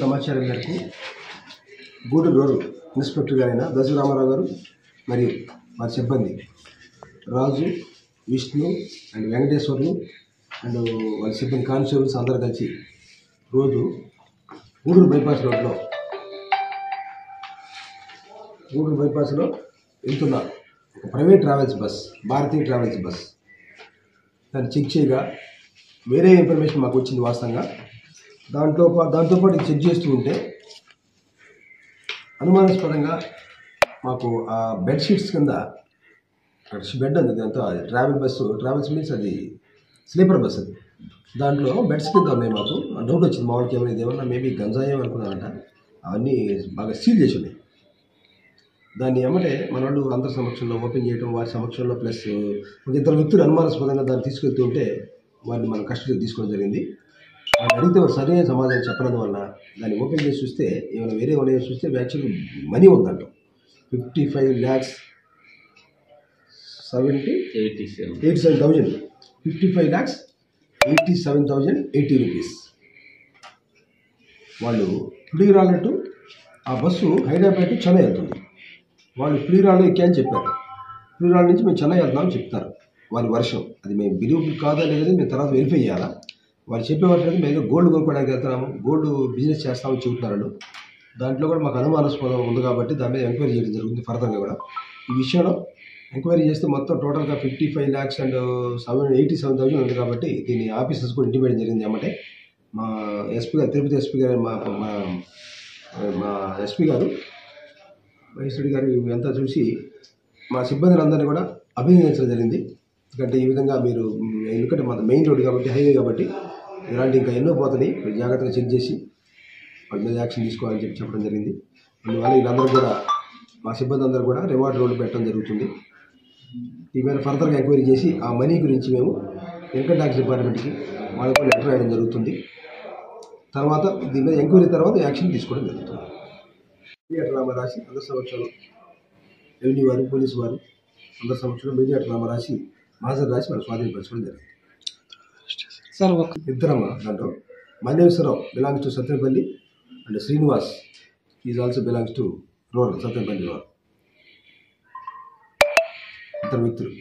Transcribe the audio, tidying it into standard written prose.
సమాచారం మేరకు Gudur rural inspector గారైన దశ రామారావు గారు మరియు వారి సిబ్బంది రాజు, విష్ణు అండ్ వెంకటేశ్వర్లు అండ్ వాళ్ళ సిబ్బంది కానిస్టేబుల్స్ అందరూ కలిసి రోజు గూడూరు బైపాస్లో వెళ్తున్న ఒక ప్రైవేట్ ట్రావెల్స్ బస్, భారతీయ ట్రావెల్స్ బస్ దాన్ని చెక్ చేయగా వేరే ఇన్ఫర్మేషన్ మాకు వచ్చింది వాస్తవంగా. దాంతోపాటు చెక్ చేస్తూ ఉంటే అనుమానాస్పదంగా మాకు ఆ బెడ్షీట్స్ కింద బెడ్ ఉంది. దాంతో అది ట్రావెల్స్ మీన్స్ అది స్లీపర్ బస్. అది దాంట్లో బెడ్స్ కింద ఉన్నాయి. మాకు డౌట్ వచ్చింది, మామూలుకి ఏమైనా మేబీ గంజాయం అనుకున్నారంట. అవన్నీ బాగా సీల్ చేసి ఉన్నాయి. దాన్ని ఏమంటే మన వాళ్ళు అందరి సమక్షంలో ఓపెన్ చేయడం, వారి సమక్షంలో ప్లస్ ఒక ఇద్దరు వ్యక్తులు అనుమానాస్పదంగా దాన్ని తీసుకెళ్తూ ఉంటే వారిని మనం కస్టడీకి తీసుకోవడం జరిగింది. వాళ్ళు అడిగితే వారు సరైన సమాధానం చెప్పనందువల్ల దాన్ని ఓపెన్ చేసి చూస్తే ఏమైనా వేరే వాళ్ళు చూస్తే యాక్చువల్లీ మనీ ఉందంట. 55,87,000 55,87,080 రూపీస్. వాళ్ళు పులిరాళ్ళట్టు ఆ బస్సు హైదరాబాద్ టు చెన్నై వెళ్తుంది. వాళ్ళు పులిరాళ్ళు ఎక్కాయని చెప్పారు. పులిరాళ్ళ నుంచి మేము చెన్నై వెళ్తున్నామని చెప్తారు. వారి వర్షం అది మేము బిలీవ్ కాదా లేదని మేము తర్వాత వెరిఫై చేయాలా. వాళ్ళు చెప్పే వర్షం అయితే మేము గోల్డ్ కొనుక్కోవడానికి వెళ్తున్నాము, గోల్డ్ బిజినెస్ చేస్తామని చెబుతున్నారు. దాంట్లో కూడా మాకు అనుమానాస్పదం ఉంది కాబట్టి దాని మీద ఎంక్వైరీ చేయడం జరుగుతుంది. ఫర్దర్గా కూడా ఈ విషయంలో ఎంక్వైరీ చేస్తే మొత్తం టోటల్గా 55,87,000 ఉంది. కాబట్టి దీన్ని ఆఫీసర్స్ కూడా ఇంటిమేట్ జరిగింది. ఏమంటే మా ఎస్పీ గారు, తిరుపతి ఎస్పీ గారు, మా ఎస్పీ గారు మహేశ్వరి గారు ఇదంతా చూసి మా సిబ్బందిని అందరినీ కూడా అభినందించడం జరిగింది. ఎందుకంటే ఈ విధంగా మీరు, ఎందుకంటే మన మెయిన్ రోడ్ కాబట్టి, హైవే కాబట్టి ఇలాంటి ఇంకా ఎన్నో పోతున్నాయి, మీరు జాగ్రత్తగా చెక్ చేసి వాటి మీద యాక్షన్ తీసుకోవాలని చెప్పడం జరిగింది. అందువల్ల వీళ్ళందరూ కూడా, మా సిబ్బంది అందరూ కూడా రివార్డ్ రోడ్డు పెట్టడం జరుగుతుంది. ఈ మీద ఫర్దర్గా ఎంక్వైరీ చేసి ఆ మనీ గురించి మేము ఇన్కమ్ ట్యాక్స్ డిపార్ట్మెంట్కి వాళ్ళకు లెటర్ రాయడం జరుగుతుంది. తర్వాత దీని మీద ఎంక్వైరీ తర్వాత యాక్షన్ తీసుకోవడం జరుగుతుంది. మీడియేటర్ నామా రాసి అందరి సమక్షంలో రెవెన్యూ వారు, పోలీసు వారు అందరి సమక్షంలో మీడియేటర్ నామా రాసి హాజరు రాసి మనం స్వాధీనపరచుకోవడం జరిగింది. ఇద్దరమ్మ దాంట్లో Malleswara Rao belongs to Satyapalli and Srinivas is also belongs to rural Satyapalli. ఇద్దరు వ్యక్తులు.